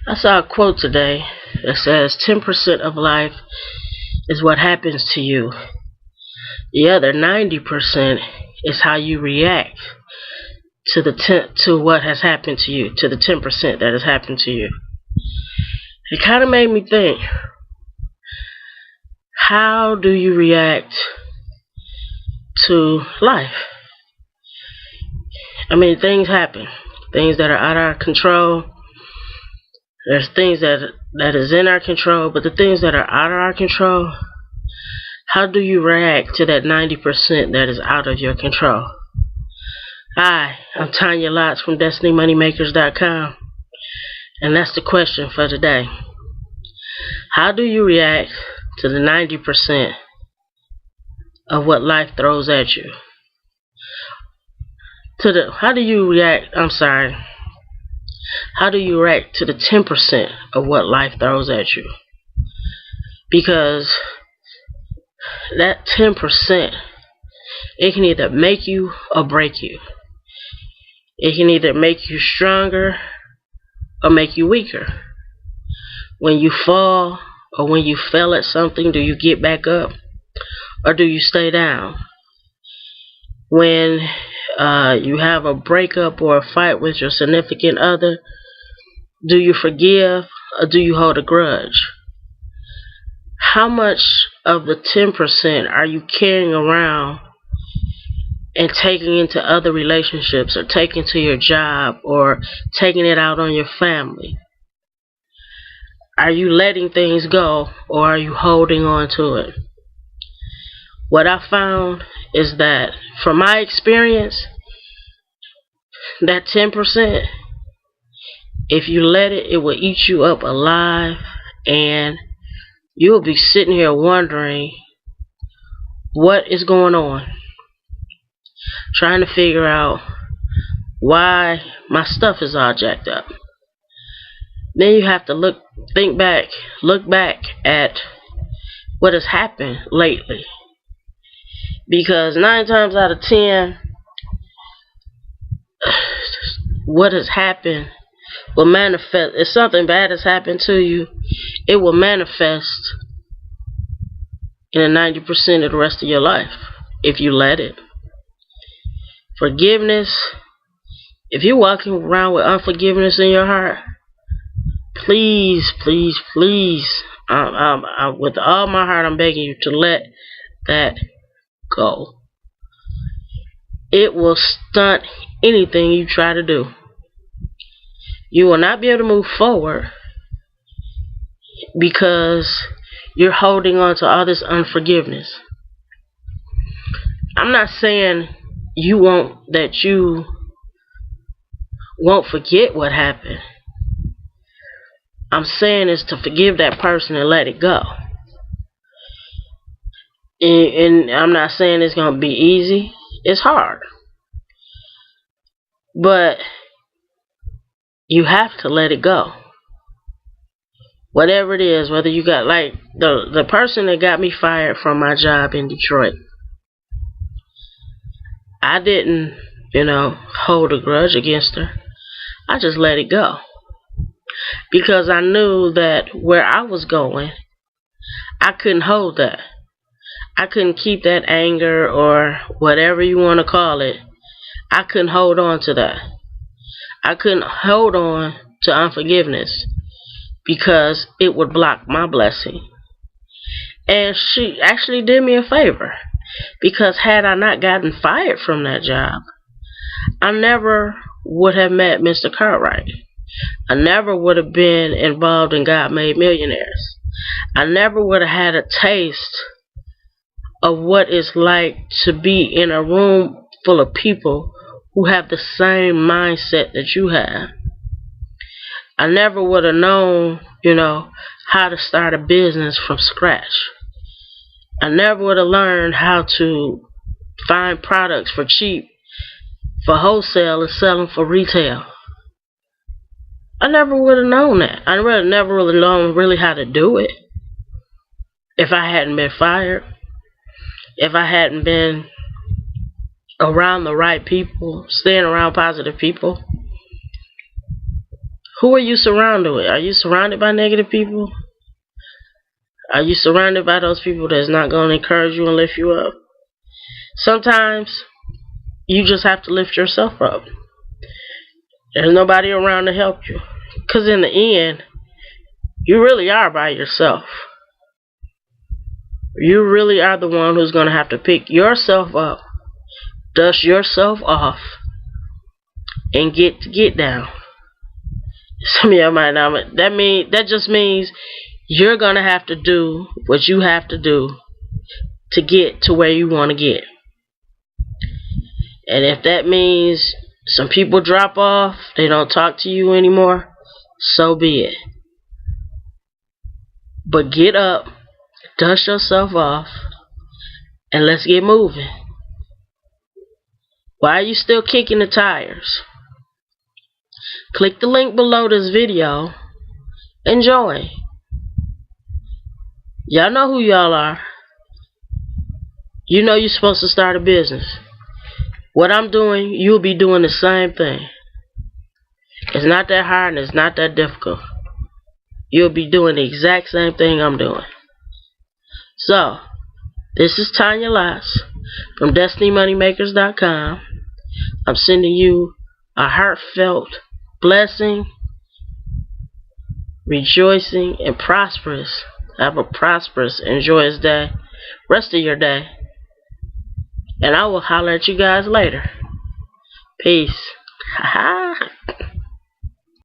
I saw a quote today that says 10% of life is what happens to you. The other 90% is how you react to what has happened to you, to the 10% that has happened to you. It kind of made me think, how do you react to life? I mean, things happen. Things that are out of our control. There's things that is in our control, but the things that are out of our control, how do you react to that 90% that is out of your control? Hi, I'm Tanya Lotz from DestinyMoneymakers.com, and that's the question for today. How do you react to the 90% of what life throws at you? How do you react to the 10% of what life throws at you? Because that 10%, it can either make you or break you. It can either make you stronger or make you weaker. When you fall or when you fail at something, do you get back up or do you stay down? When you have a breakup or a fight with your significant other, do you forgive or do you hold a grudge? How much of the 10% are you carrying around and taking into other relationships, or taking to your job, or taking it out on your family? Are you letting things go, or are you holding on to it? What I found is that, from my experience, that 10%, if you let it, it will eat you up alive, and you'll be sitting here wondering what is going on, trying to figure out why my stuff is all jacked up. Then you have to look back at what has happened lately, because 9 times out of 10, what has happened will manifest. If something bad has happened to you, it will manifest in a 90% of the rest of your life if you let it. Forgiveness. If you're walking around with unforgiveness in your heart, please, please, please, with all my heart, I'm begging you to let that go. It will stunt anything you try to do. You will not be able to move forward because you're holding on to all this unforgiveness. I'm not saying you won't forget what happened. I'm saying is to forgive that person and let it go. And I'm not saying it's going to be easy. It's hard. But you have to let it go. Whatever it is, whether you got, like the person that got me fired from my job in Detroit, I didn't, hold a grudge against her. I just let it go. Because I knew that where I was going, I couldn't hold that. I couldn't keep that anger, or whatever you want to call it. I couldn't hold on to that. I couldn't hold on to unforgiveness because it would block my blessing. And she actually did me a favor, because had I not gotten fired from that job, I never would have met Mr. Cartwright. I never would have been involved in God Made Millionaires. I never would have had a taste of what it's like to be in a room full of people who have the same mindset that you have. I never would have known, how to start a business from scratch. I never would have learned how to find products for cheap, for wholesale, and sell them for retail. I never would have known that. I never really known really how to do it if I hadn't been fired, if I hadn't been around the right people, staying around positive people Who are you surrounded with? Are you surrounded by negative people? Are you surrounded by those people that's not going to encourage you and lift you up? Sometimes you just have to lift yourself up. There's nobody around to help you. Because in the end, you really are by yourself. You really are the one who's going to have to pick yourself up, dust yourself off, and get down. Some of y'all might not. That just means you're going to have to do what you have to do to get to where you want to get. And if that means some people drop off, they don't talk to you anymore, so be it. But get up, dust yourself off, and let's get moving. Why are you still kicking the tires? Click the link below this video and join. Y'all know who y'all are. You know you're supposed to start a business. What I'm doing, you'll be doing the same thing. It's not that hard and it's not that difficult. You'll be doing the exact same thing I'm doing. So, this is Tanya Lots from DestinyMoneymakers.com. I'm sending you a heartfelt blessing, rejoicing, and prosperous. Have a prosperous and joyous day. Rest of your day. And I will holler at you guys later. Peace. Ha ha.